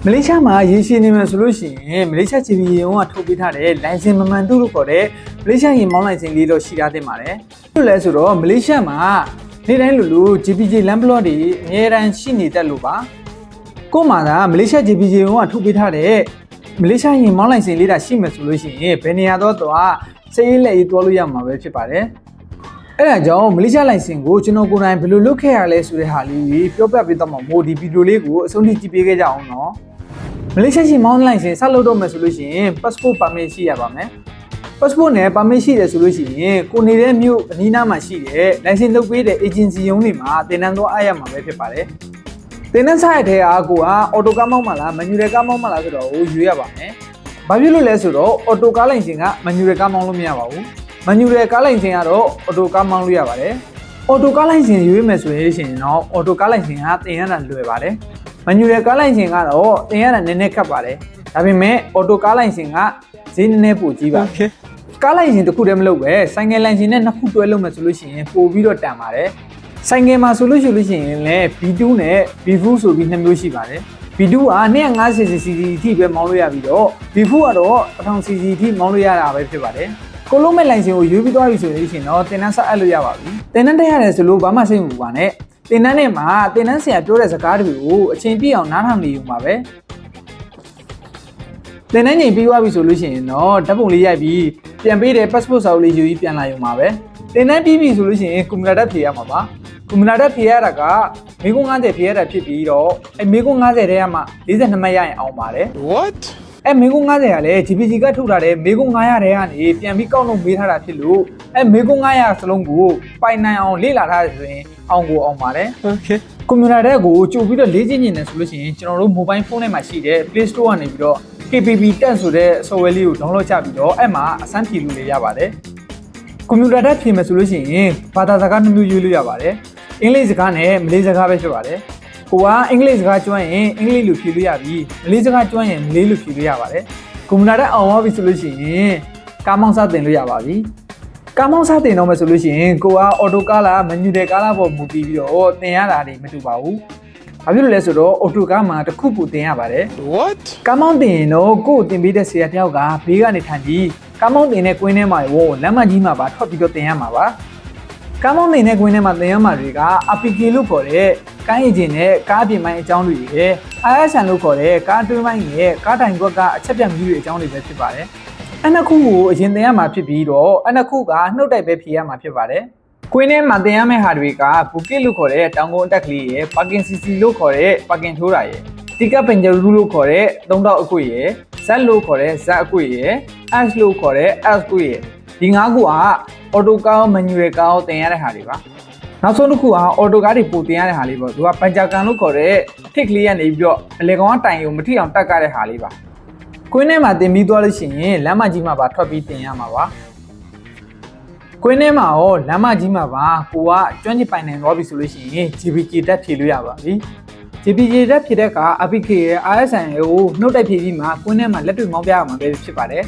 မလေးရှားမှာရေရှည်နေမှာဆိုလို့ရှိရင်မလေးရှား GP ရေုံကထုတ်ပေးထားတဲ့လိုင်စင်မမှန်သူလို့ခေါ်တဲ့မလေးရှားရေမောင်းလိုင်စင်လေးတော့ရှိထားတင်ပါတယ်။ဟုတ်လဲဆိုတော့မလေးရှားမှာနေ့တိုင်းလို GPJ လမ်းဘလော့တွေအများတန်းရှိနေတတ်လို့ပါ။ကို့မှာကမလေးရှား GPJ ရေုံကထုတ်ပေးထားတဲ့မလေးရှားရေမောင်းလိုင်စင်လေးတာရှိမှဆိုလို့ရှိရင်ဘယ်နေရာတော့စေးလက်ရေးသွားလို့ရမှာပဲဖြစ်ပါတယ်။အဲ့ဒါကြောင့်မလေးရှားလိုင်စင်ကိုကျွန်တော်ကိုယ်တိုင်ဘယ်လိုလုပ်ခဲ့ရလဲဆိုတဲ့ဟာလေးပြောပြပေးတော့မှာမို့ဒီဗီဒီယိုလေးကိုအဆုံးထိကြည့်ပေးခဲ့ကြအောင်နော်။မလေးရှားရှိမောင်းလိုင်စင်ဆက်လုပ်တော့မယ်ဆိုလို့ရှိရင် passport permit ရှိရပါမယ်။ passport နဲ့ permit ရှိတယ်ဆိုလို့ရှိရင်ကိုနေတဲ့မြို့အနီးနားမှာရှိတဲ့လိုင်စင်လုပ်ပေးတဲ့ agency ရုံးတွေမှာတင်နန်းသွားအားရမှာပဲဖြစ်ပါတယ်။တင်နန်းဆိုင်တဲ့အားကိုauto ကားမောင်းမှလား manual ကားမောင်းမှလားဆိုတော့ရွေးရပါမယ်။ဘာဖြစ်လို့လဲဆိုတော့ auto ကားလိုင်စင်က manual ကားမောင်းလို့မရပါဘူး။ manual ကားလိုင်စင်ကတော့ auto ကားမောင်းလို့ရပါတယ်။ auto ကားလိုင်စင်ရွေးမယ်ဆိုရင်တော့ auto ကားလိုင်စင်ကတင်ရတာလွယ်ပါတယ်။ manual ကားလိုင်စင်ကတော့တင်ရတာနည်းနည်းခက်ပါတယ်။ဒါပေမဲ့ auto ကားလိုင်စင်ကဈေးနည်းနည်းပိုကြီးပါတယ်။ကားလိုင်စင်တစ်ခုတည်းမလုပ်ပဲဆိုင်ကယ်လိုင်စင်နဲ့နှစ်ခုတွဲလုပ်မယ်ဆိုလို့ရှိရင်ပိုပြီးတော့တန်ပါတယ်။ဆိုင်ကယ်မှာဆိုလို့ရှိရင်လည်း B2 နဲ့ B4 ဆိုပြီးနှစ်မျိုးရှိပါတယ်။ B2 က 250cc အထိပဲမောင်းလို့ရပြီးတော့ B4 ကတော့ 1000cc အထိမောင်းလို့ရတာပဲဖြစ်ပါတယ်။ကိုလုံးမဲ့လိုင်စင်ကိုရွေးပြီးသွားပြီဆိုရင်တော့တင်နန်းဆက်အပ်လို့ရပါပြီ။တင်နန်းတက်ရတယ်ဆိုလို့ဘာမှစိတ်မပူပါနဲ့။တင်နန်းနဲ့မှာတင်နန်းဆရာပြောတဲ့စကားတွေကိုအချိန်ပြည့်အောင်နားထောင်နေယူပါပဲ။တင်နန်းချိန်ပြီးသွားပြီဆိုလို့ရှိရင်တော့ဓာတ်ပုံလေးရိုက်ပြီးပြန်ပေးတဲ့ passport စာအုပ်လေးယူပြီးပြန်လာယူမှာပဲ။တင်နန်းပြီးပြီဆိုလို့ရှိရင်ကွန်ပျူတာဓာတ်ဖြေရမှာပါ။ကွန်ပျူတာဓာတ်ဖြေရတာကမေကွန်း90ဖြေရတာဖြစ်ပြီးတော့မေကွန်း90ထဲမှာ42မှတ်ရရင်အောင်ပါတယ် What မေကွန်း90ကလည်း GPG ကထုတ်ထားတဲ့မေကွန်း900ထဲကနေပြန်ပြီးကောက်လို့မေးထားတာဖြစ်လို့မေကွန်း900စလုံးကိုပိုင်နိုင်အောင်လေ့လာထားတယ်ဆိုရင်အောင်ကိုအောင်ပါတယ် Okay ကွန်ပျူတာတဲ့ကိုကြိုပြီးတော့လေ့ကျင့်နေတယ်ဆိုလို့ရှိရင်ကျွန်တော်တို့ mobile phone ထဲမှာရှိတဲ့ Play Store ကနေပြီးတော့ KPP 10ဆိုတဲ့ software လေးကို download ချပြီးတော့အဲ့မှာအစမ်းဖြေလို့ရပါတယ်ကွန်ပျူတာတက်ဖြေမယ်ဆိုလို့ရှိရင်ဘာသာစကားနှမျိုးရွေးလို့ရပါတယ်အင်္ဂလိပ်စကားနဲ့မလေးစကားပဲဖြစ်ပါတယ်ကိုကအင်္ဂလိပ်စကားကျွမ်းရင်အင်္ဂလိပ်လိုဖြေလို့ရပြီးမလေးစကားကျွမ်းရင်မလေးလိုဖြေလို့ရပါတယ်ကွန်ပျူတာတက်အောင်သွားပြီဆိုလို့ရှိရင်ကားမောင်းစတင်လို့ရပါပြီကားမောင်းစတင်တော့မယ်ဆိုလို့ရှိရင်ကိုကအော်တိုကားလားမန်နျူတယ်ကားလားပေါ်မူတည်ပြီးတော့တင်ရတာတွေမတူပါဘူးဘာဖြစ်လို့လဲဆိုတော့အော်တိုကားမှာတစ်ခုပိုတင်ရပါတယ် What ကားမောင်းတင်ရင်တော့ကို့ကိုတင်ပေးတဲ့ဆရာတယောက်ကဘေးကနေထိုင်ပြီးကားမောင်းတင်တဲ့ကွင်းထဲမှာရောလမ်းမကြီးမှာပါထွက်ပြီးတော့တင်ရမှာပါကားမောင်းတင်တဲ့ကွင်းထဲမှာတင်ရမှာတွေက APK လို့ခေါ်တဲ့ကားအင်ဂျင်နဲ့ကားပြင်ပိုင်းအကြောင်းတွေရယ် ISN လို့ခေါ်တဲ့ကားတွင်းပိုင်းရဲ့ကားတိုင်ကွက်ကအချက်ပြတ်မျိုးတွေအကြောင်းတွေပဲဖြစ်ပါတယ်အဲ့နှစ်ခုကိုအရင်တင်ရမှာဖြစ်ပြီးတော့အဲ့နှစ်ခုကနှုတ်တိုက်ပဲဖြေရမှာဖြစ်ပါတယ်ကွင်းထဲမှာတင်ရမယ့်ဟာတွေကဘူကစ်လို့ခေါ်တဲ့တောင်ကုန်းအတက်ကလေးရယ်ပါကင်စီစီလို့ခေါ်တဲ့ပါကင်ထိုးတာရယ်တီကပင်ဂျရူလို့ခေါ်တဲ့သုံးတောက်အကွေ့ရယ်ဇက်လို့ခေါ်တဲ့ဇက်အကွေ့ရယ် S လို့ခေါ်တဲ့ S အကွေ့ရယ်ဒီ၅ခုကအော်တိုကားမန်နျူရယ်ကားကိုတင်ရတဲ့ဟာတွေပါနောက်ဆုံးတစ်ခုကအော်တိုကားတွေပိုတင်ရတဲ့ဟာလေးပေါ့သူကပန်ဂျာကန်လို့ခေါ်တဲ့ထစ်ကလေးကနေပြီးတော့အလေကောင်ကတိုင်ကိုမထိအောင်တက်ကြတဲ့ဟာလေးပါကွင်းထဲမှာတင်ပြီးသွားလို့ရှိရင်လမ်းမကြီးမှာပါထွက်ပြီးတင်ရမှာပါကွင်းထဲမှာရောလမ်းမကြီးမှာပါကိုကကျွမ်းကျင်ပိုင်နိုင်သွားပြီဆိုလို့ရှိရင် GPG တက်ဖြေလို့ရပါပြီ GPG တက်ဖြေတဲ့က APK ရဲ့ ISN ကိုနှုတ်တိုက်ဖြေပြီးမှကွင်းထဲမှာလက်တွေ့မောင်းပြရမှာပဲဖြစ်ပါတယ်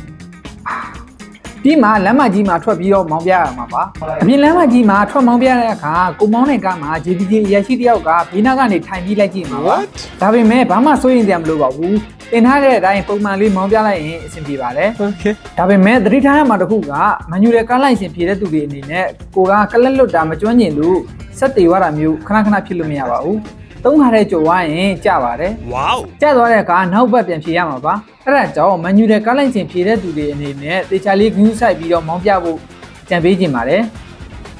ပြီးမှလမ်းမကြီးမှာထွက်ပြီးတော့မောင်းပြရမှာပါအပြင်လမ်းမကြီးမှာထွက်မောင်းပြတဲ့အခါကိုမောင်းတဲ့ကားမှာ GPG အရာရှိတယောက်ကဘေးနားကနေထိုင်ပြီးလိုက်ကြည့်မှာပါဒါပေမဲ့ဘာမှစိုးရိမ်စရာမလိုပါဘူးတင်ထားတဲ့အတိုင်းပုံမှန်လေးမောင်းပြလိုက်ရင်အဆင်ပြေပါတယ် Okay ဒါပေမဲ့သတိထားရမှာတစ်ခုကမန်နျူရယ်ကားလိုင်စင်ဖြေတဲ့သူတွေအနေနဲ့ကိုကကလက်လွတ်တာမကျွမ်းကျင်လို့စက်တေဝါတာမျိုးခဏခဏဖြစ်လို့မရပါဘူးသုံးခါတဲ့ကြော်သွားရင်ကျပါတယ် Wow ကျသွားတဲ့အခါနောက်ဘက်ပြန်ဖြေရမှာပါအဲ့ဒါကြောင့်မန်နျူရယ်ကားလိုင်စင်ဖြေတဲ့သူတွေအနေနဲ့တေချာလေးဂရုစိုက်ပြီးတော့မောင်းပြဖို့ကြံပေးခြင်းပါတယ်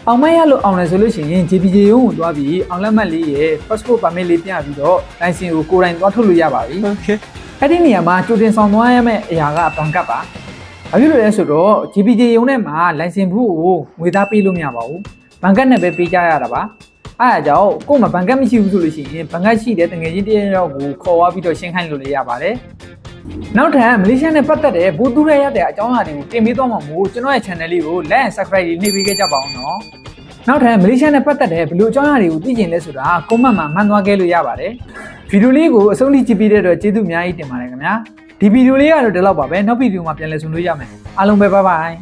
အောင်မရလို့အောင်တယ်ဆိုလို့ရှိရင် GPJ ရုံးကိုသွားပြီးအောင်လက်မှတ်လေးရဲ့ passport permit လေးပြပြီးတော့လိုင်စင်ကိုကိုယ်တိုင်သွားထုတ်လို့ရပါပြီ Okay အဲ့ဒီနေရာမှာကြိုတင်ဆောင်သွားရမယ့်အရာကဘန်ကတ်ပါ။ဘာဖြစ်လို့လဲဆိုတော့ GPJ ရုံးထဲမှာလိုင်စင်ဘူးကိုငွေသားပေးလို့မရပါဘူး။ဘန်ကတ်နဲ့ပဲပေးကြရတာပါ။အဲ့ဒါကြောင့်ကို့မှာဘန်ကတ်မရှိဘူးဆိုလို့ရှိရင်ဘန်ကတ်ရှိတဲ့တငယ်ချင်းတယောက်ကိုခေါ်သွားပြီးတော့ရှင်းခိုင်းလို့ရပါတယ်။နောက်ထပ်မလေးရှားနဲ့ပတ်သက်တဲ့ဘူတူရဲရတဲ့အကြောင်းအရာတွေကိုတင်ပေးသွားမှာမို့ကျွန်တော်ရဲ့ channel လေးကို like and subscribe နှိပ်ပေးခဲ့ကြပါအောင်နော်။နောက်ထပ်မလေးရှားနဲ့ပတ်သက်တဲ့ဘယ်လိုအကြောင်းအရာတွေကိုသိချင်လဲဆိုတာ comment မှာမှန်သွားခဲ့လို့ရပါတယ်။ဗီဒီယိုလေးကိုအဆုံးထိကြည့်ပြီးတဲ့အတွက်ကျေးဇူးအများကြီးတင်ပါတယ်ခင်ဗျာဒီဗီဒီယိုလေးကတော့ဒီလောက်ပါပဲနောက်ဗီဒီယိုမှာပြန်လည်ဆုံတွေ့ရမယ်အားလုံးပဲ bye bye